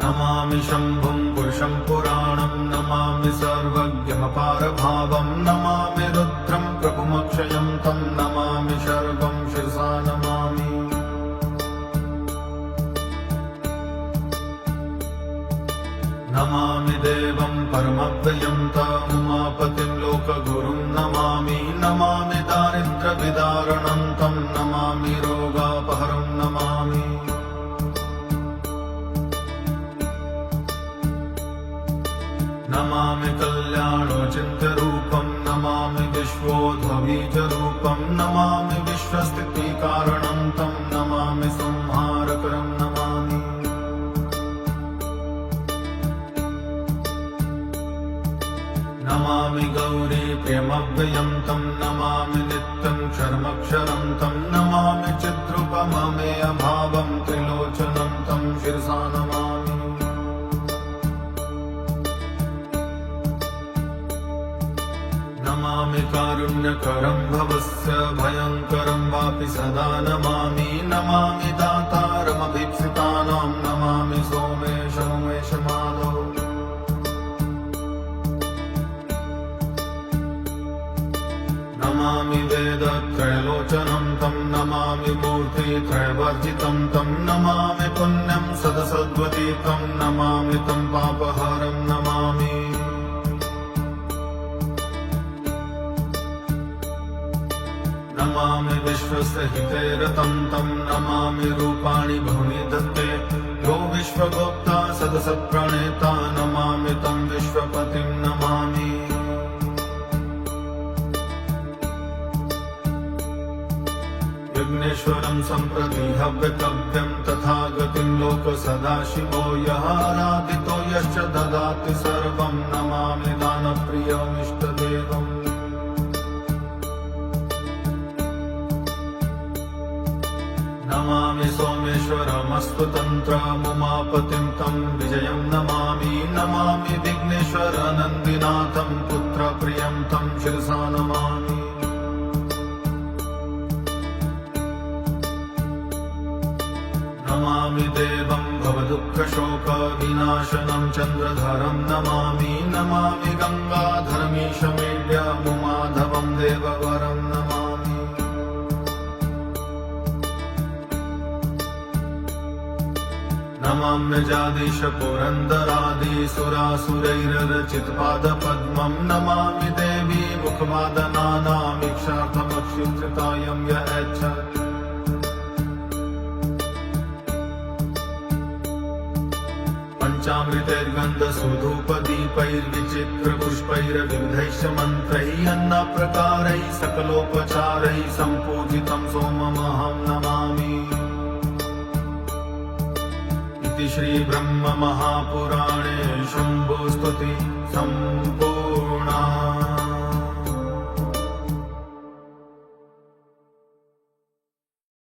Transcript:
नमामि शम्भुं पुरुषं पुराणं नमामि सर्वज्ञमपारभावं नमामि रुद्रं प्रभुमक्षयं तं नमामि शर्वं शिरसा नमामि। नमामि देवं परमव्ययं तमुमापतिं लोकगुरुं नमामि नमामि दारिद्र्यविदारणं तं नमामि रोगापहरं नमामि। नमामि कल्याणोचिन्त्यरूपं नमामि विश्वोद्भवीजरूपं नमामि विश्वस्थितिकारणं तं नमामि संहारकरं नमामि। नमामि गौरी प्रेमव्ययं तं नमामि नित्यं क्षरमक्षरं तं नमामि चिद्रूपममेयभावं त्रिलोचनं तं शिरसा नमामि। नमामि कारुण्यकरं भवस्य भयङ्करं वापि सदा नमामि नमामि दातारमभीप्सितानां नमामि सोमेशमाधव। नमामि वेदत्रयलोचनं तं नमामि मूर्तित्रयवर्जितं तं नमामि पुण्यं सदसद्वतीतं नमामि तं पापहरं नमामि। नमामि विश्वस्य हिते रतं तं नमामि रूपाणि बहुनि दत्ते यो विश्वगोप्ता सदसत्प्रणेता नमामि तं विश्वपतिं नमामि। विघ्नेश्वरं सम्प्रति हव्यकव्यं तथा गतिं लोकसदाशिवो यः आराधितो यश्च ददाति सर्वं नमामि दानप्रियमिष्टदेवम्। नमामि सोमेश्वरमस्तु तन्त्रमुमापतिं तं विजयं नमामि नमामि विघ्नेश्वरनन्दिनाथं पुत्रप्रियं तं शिरसा नमामि। नमामि देवं भवदुःखशोकविनाशनं चन्द्रधरं नमामि नमामि गङ्गाधरमीशमीड्यमुमाधवं देववरं नमामि। नमाम्यजादीश पुरन्दरादिसुरासुरैरचितपादपद्मं नमामि देवी मुखवादनानामीक्षार्थमक्षित्रितायं य ऐच्छत्। पञ्चामृतैर्गन्धसुधूपदीपैर्विचित्रपुष्पैर्विविधैश्च मन्त्रैः अन्नप्रकारैः सकलोपचारैः सम्पूजितं सोममहं नमामि। इति श्रीब्रह्ममहापुराणे शम्भुस्तुति